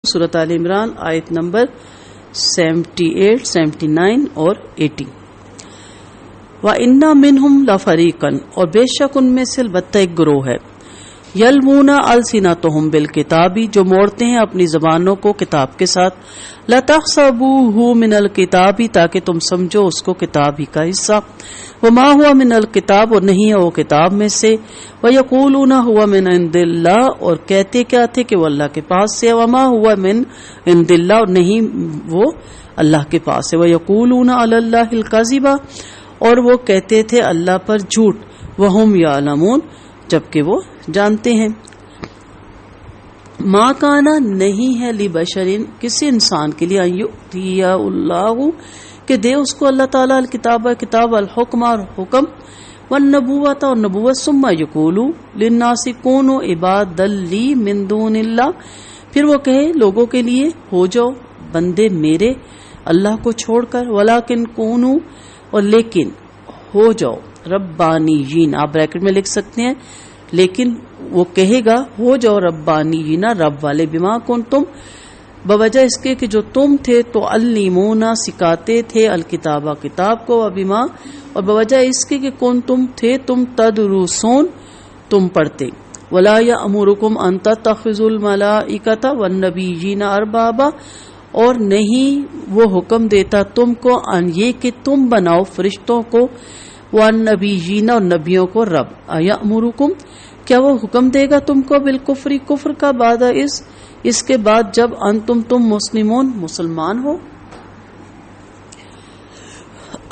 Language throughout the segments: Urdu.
سورۃ آل عمران آیت نمبر 78, 79 اور 80۔ وَإِنَّ مِنْهُمْ لَفَرِيقًا، اور بے شک ان میں سے البتہ ایک گروہ ہے، یلوون السنتہم بالکتاب، جو موڑتے ہیں اپنی زبانوں کو کتاب کے ساتھ، لَتَحْسَبُوهُ مِنَ الْكِتَابِ، تاکہ تم سمجھو اس کو کتاب ہی کا حصہ، وَمَا هُوَ مِنَ الْكِتَابِ، اور نہیں ہے وہ کتاب میں سے، وَيَقُولُونَ هُوَ مِنْ عِنْدِ اللَّهِ، اور کہتے کیا تھے کہ وہ اللہ کے پاس سے، وَمَا هُوَ مِنْ عِنْدِ اللَّهِ، اور نہیں وہ اللہ کے پاس ہے، وَيَقُولُونَ عَلَى اللَّهِ الْكَذِبَ، اور وہ کہتے تھے اللہ پر جھوٹ، وَهُمْ يَعْلَمُونَ، جبکہ وہ جانتے ہیں۔ ما کانا، نہیں ہے، لبشرین، کسی انسان کے لیے، ان یؤتیہ اللہ، کہ دے اس کو اللہ تعالیٰ الکتاب، کتاب، الحکم، اور حکم، والنبوۃ، اور نبوت، ثم یقولوا للناس کونوا عبادا لی من دون اللہ، پھر وہ کہے لوگوں کے لیے ہو جاؤ بندے میرے اللہ کو چھوڑ کر، ولکن کونوا، اور لیکن ہو جاؤ، ربانیین، آپ بریکٹ میں لکھ سکتے ہیں، لیکن وہ کہے گا ہو جاؤ ربانیین، رب والے، بما کنتم، بوجہ اس کے کہ جو تم تھے تو علمونا، سکھاتے تھے، الکتابہ، کتاب کو، وبما، اور بوجہ اس کے کہ کنتم تھے تم، تدرسون، تم پڑھتے، ولا یأمرکم ان تتخذوا الملائکۃ والنبیین اربابا، اور نہیں وہ حکم دیتا تم کو ان یہ کہ تم بناؤ فرشتوں کو، والنبیین، اور نبیوں کو، رب، یأمرکم، کیا وہ حکم دے گا تم کو، بالکفر، کفر کا، بعد اس کے بعد جب تم مسلمون، مسلمان ہو۔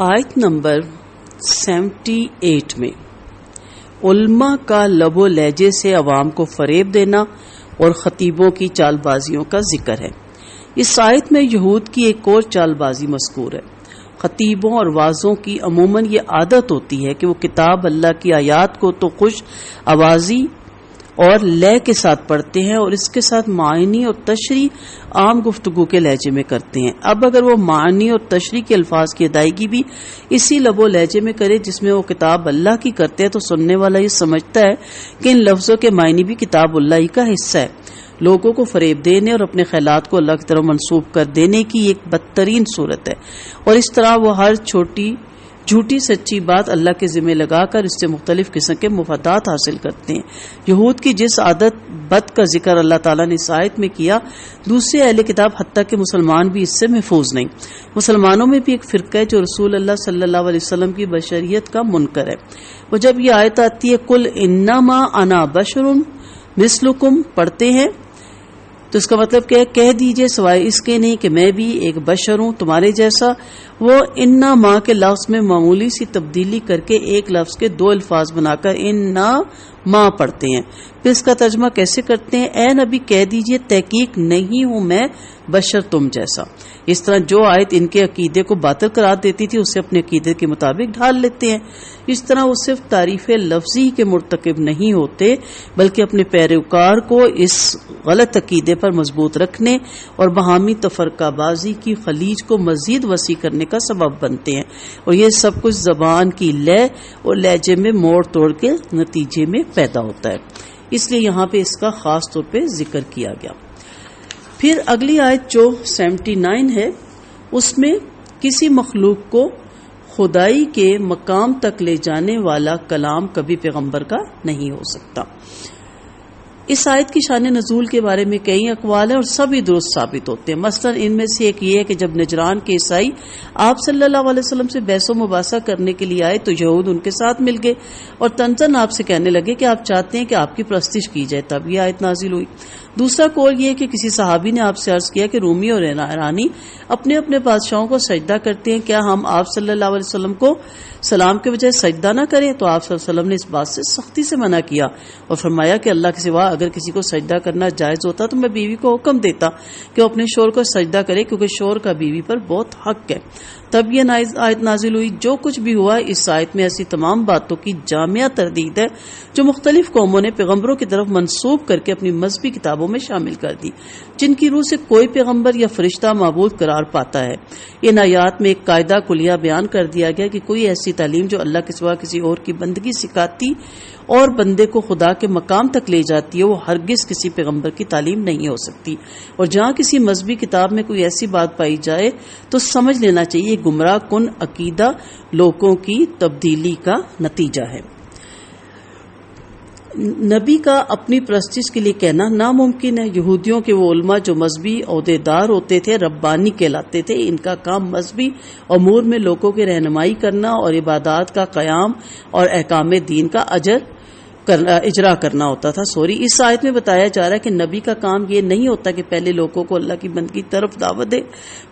آیت نمبر 78 میں علماء کا لب و لہجے سے عوام کو فریب دینا اور خطیبوں کی چال بازیوں کا ذکر ہے۔ اس آیت میں یہود کی ایک اور چال بازی مذکور ہے۔ خطیبوں اور واعظوں کی عموماً یہ عادت ہوتی ہے کہ وہ کتاب اللہ کی آیات کو تو خوش آوازی اور لے کے ساتھ پڑھتے ہیں، اور اس کے ساتھ معنی اور تشریح عام گفتگو کے لہجے میں کرتے ہیں۔ اب اگر وہ معنی اور تشریح کے الفاظ کی ادائیگی بھی اسی لب و لہجے میں کرے جس میں وہ کتاب اللہ کی کرتے ہیں، تو سننے والا یہ سمجھتا ہے کہ ان لفظوں کے معنی بھی کتاب اللہ ہی کا حصہ ہے۔ لوگوں کو فریب دینے اور اپنے خیالات کو اللہ کی طرف منسوب کر دینے کی ایک بدترین صورت ہے، اور اس طرح وہ ہر جھوٹی سچی بات اللہ کے ذمہ لگا کر اس سے مختلف قسم کے مفادات حاصل کرتے ہیں۔ یہود کی جس عادت بد کا ذکر اللہ تعالیٰ نے اس آیت میں کیا، دوسرے اہل کتاب حتیٰ کہ مسلمان بھی اس سے محفوظ نہیں۔ مسلمانوں میں بھی ایک فرقہ ہے جو رسول اللہ صلی اللہ علیہ وسلم کی بشریت کا منکر ہے۔ وہ جب یہ آیت آتی ہے قل انما انا بشر مثلکم پڑھتے ہیں، تو اس کا مطلب کیا ہے، کہہ دیجئے سوائے اس کے نہیں کہ میں بھی ایک بشر ہوں تمہارے جیسا۔ وہ انا ماں کے لفظ میں معمولی سی تبدیلی کر کے ایک لفظ کے دو الفاظ بنا کر انا ماں پڑھتے ہیں۔ پھر اس کا ترجمہ کیسے کرتے ہیں، اے نبی کہہ دیجئے تحقیق نہیں ہوں میں بشر تم جیسا۔ اس طرح جو آیت ان کے عقیدے کو باطل قرار دیتی تھی اسے اپنے عقیدے کے مطابق ڈھال لیتے ہیں۔ اس طرح وہ صرف تعریف لفظی کے مرتکب نہیں ہوتے بلکہ اپنے پیروکار کو اس غلط عقیدے پر مضبوط رکھنے اور باہمی تفرقہ بازی کی خلیج کو مزید وسیع کرنے کا سبب بنتے ہیں، اور یہ سب کچھ زبان کی لے اور لہجے میں موڑ توڑ کے نتیجے میں پیدا ہوتا ہے، اس لیے یہاں پہ اس کا خاص طور پہ ذکر کیا گیا۔ پھر اگلی آیت جو 79 ہے، اس میں کسی مخلوق کو خدائی کے مقام تک لے جانے والا کلام کبھی پیغمبر کا نہیں ہو سکتا۔ اس آیت کی شان نزول کے بارے میں کئی اقوال ہیں اور سبھی درست ثابت ہوتے ہیں۔ مثلا ان میں سے ایک یہ ہے کہ جب نجران کے عیسائی آپ صلی اللہ علیہ وسلم سے بحث و مباحثہ کرنے کے لیے آئے تو یہود ان کے ساتھ مل گئے اور تنزن آپ سے کہنے لگے کہ آپ چاہتے ہیں کہ آپ کی پرستش کی جائے، تب یہ آیت نازل ہوئی۔ دوسرا قول یہ ہے کہ کسی صحابی نے آپ سے عرض کیا کہ رومی اور ایرانی اپنے اپنے بادشاہوں کو سجدہ کرتے ہیں، کیا ہم آپ صلی اللہ علیہ وسلم کو سلام کے بجائے سجدہ نہ کریں؟ تو آپ صلی اللہ علیہ وسلم نے اس بات سے سختی سے منع کیا اور فرمایا کہ اللہ کے سوا اگر کسی کو سجدہ کرنا جائز ہوتا تو میں بیوی کو حکم دیتا کہ وہ اپنے شوہر کو سجدہ کرے، کیونکہ شوہر کا بیوی پر بہت حق ہے۔ تب یہ آیت نازل ہوئی۔ جو کچھ بھی ہوا اس آیت میں ایسی تمام باتوں کی جامع تردید ہے جو مختلف قوموں نے پیغمبروں کی طرف منسوب کر کے اپنی مذہبی کتابوں میں شامل کر دی، جن کی روح سے کوئی پیغمبر یا فرشتہ معبود قرار پاتا ہے۔ ان آیات میں ایک قاعدہ کلیہ بیان کر دیا گیا کہ کوئی ایسی تعلیم جو اللہ کے سوا کسی اور کی بندگی سکھاتی اور بندے کو خدا کے مقام تک لے جاتی ہے، وہ ہرگز کسی پیغمبر کی تعلیم نہیں ہو سکتی۔ اور جہاں کسی مذہبی کتاب میں کوئی ایسی بات پائی جائے تو سمجھ لینا چاہیے یہ گمراہ کن عقیدہ لوگوں کی تبدیلی کا نتیجہ ہے۔ نبی کا اپنی پرستش کے لیے کہنا ناممکن ہے۔ یہودیوں کے وہ علماء جو مذہبی عہدیدار ہوتے تھے ربانی کہلاتے تھے، ان کا کام مذہبی امور میں لوگوں کی رہنمائی کرنا اور عبادات کا قیام اور احکام دین کا اجرا کرنا ہوتا تھا۔ اس آیت میں بتایا جا رہا ہے کہ نبی کا کام یہ نہیں ہوتا کہ پہلے لوگوں کو اللہ کی بندگی کی طرف دعوت دے،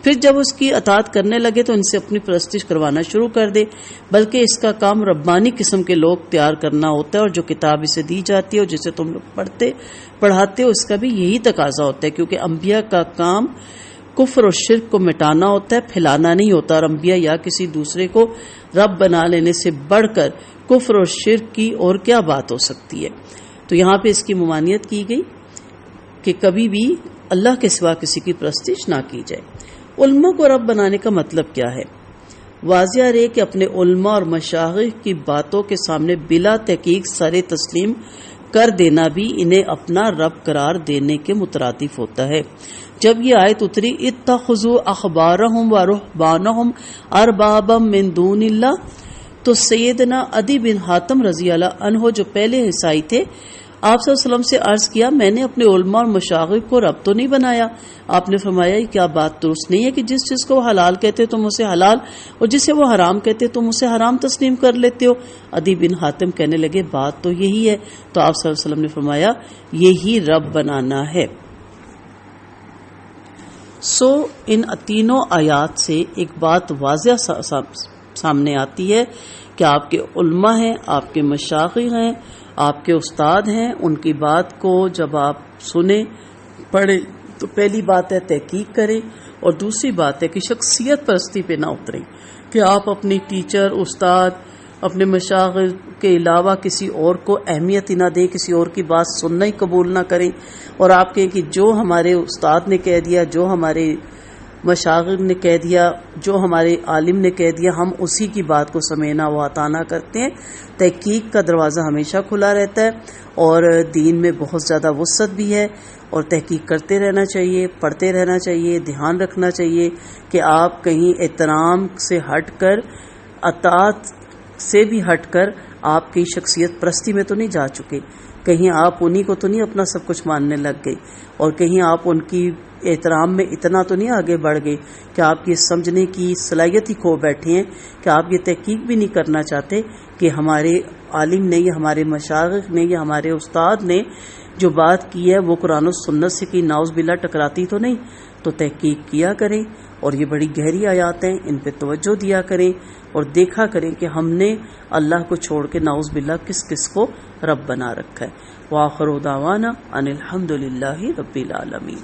پھر جب اس کی اطاعت کرنے لگے تو ان سے اپنی پرستش کروانا شروع کر دے، بلکہ اس کا کام ربانی قسم کے لوگ تیار کرنا ہوتا ہے، اور جو کتاب اسے دی جاتی ہے اور جسے تم لوگ پڑھاتے ہو اس کا بھی یہی تقاضا ہوتا ہے، کیونکہ انبیاء کا کام کفر اور شرک کو مٹانا ہوتا ہے، پھیلانا نہیں ہوتا۔ اور انبیاء یا کسی دوسرے کو رب بنا لینے سے بڑھ کر کفر اور شرک کی اور کیا بات ہو سکتی ہے۔ تو یہاں پہ اس کی ممانعت کی گئی کہ کبھی بھی اللہ کے سوا کسی کی پرستش نہ کی جائے۔ علماء کو رب بنانے کا مطلب کیا ہے؟ واضح رہے کہ اپنے علماء اور مشائخ کی باتوں کے سامنے بلا تحقیق سر تسلیم کر دینا بھی انہیں اپنا رب قرار دینے کے مترادف ہوتا ہے۔ جب یہ آیت اتری اتخذوا احبارهم ورهبانهم اربابا من دون اللہ، تو سیدنا عدی بن حاتم رضی اللہ عنہ جو پہلے عیسائی تھے، آپ صلی اللہ علیہ وسلم سے عرض کیا میں نے اپنے علماء اور مشائخ کو رب تو نہیں بنایا۔ آپ نے فرمایا یہ کیا بات درست نہیں ہے کہ جس چیز کو وہ حلال کہتے تم اسے حلال اور جسے وہ حرام کہتے تم اسے حرام تسلیم کر لیتے ہو۔ عدی بن حاتم کہنے لگے بات تو یہی ہے۔ تو آپ صلی اللہ علیہ وسلم نے فرمایا یہی رب بنانا ہے۔ ان تینوں آیات سے ایک بات واضح سامنے آتی ہے کہ آپ کے علماء ہیں، آپ کے مشائخ ہیں، آپ کے استاد ہیں، ان کی بات کو جب آپ سنیں پڑھیں تو پہلی بات ہے تحقیق کریں، اور دوسری بات ہے کہ شخصیت پرستی پہ نہ اتریں کہ آپ اپنی ٹیچر استاد اپنے مشائخ کے علاوہ کسی اور کو اہمیت ہی نہ دیں، کسی اور کی بات سننا ہی قبول نہ کریں، اور آپ کہیں کہ جو ہمارے استاد نے کہہ دیا، جو ہمارے مشائخ نے کہہ دیا، جو ہمارے عالم نے کہہ دیا ہم اسی کی بات کو سمعنا و اطعنا کرتے ہیں۔ تحقیق کا دروازہ ہمیشہ کھلا رہتا ہے، اور دین میں بہت زیادہ وسعت بھی ہے، اور تحقیق کرتے رہنا چاہیے، پڑھتے رہنا چاہیے، دھیان رکھنا چاہیے کہ آپ کہیں احترام سے ہٹ کر، اطاعت سے بھی ہٹ کر آپ کی شخصیت پرستی میں تو نہیں جا چکے، کہیں آپ انہی کو تو نہیں اپنا سب کچھ ماننے لگ گئے، اور کہیں آپ ان کی احترام میں اتنا تو نہیں آگے بڑھ گئے کہ آپ یہ سمجھنے کی صلاحیت ہی کھو بیٹھے ہیں کہ آپ یہ تحقیق بھی نہیں کرنا چاہتے کہ ہمارے عالم نے یا ہمارے مشائخ نے یا ہمارے استاد نے جو بات کی ہے وہ قرآن و سنت سے کی نعوذ باللہ ٹکراتی تو نہیں۔ تو تحقیق کیا کریں، اور یہ بڑی گہری آیات ہیں، ان پہ توجہ دیا کریں اور دیکھا کریں کہ ہم نے اللہ کو چھوڑ کے نعوذ باللہ کس کس کو رب بنا رکھا ہے۔ وآخر دعوانا ان الحمد للہ رب العالمین۔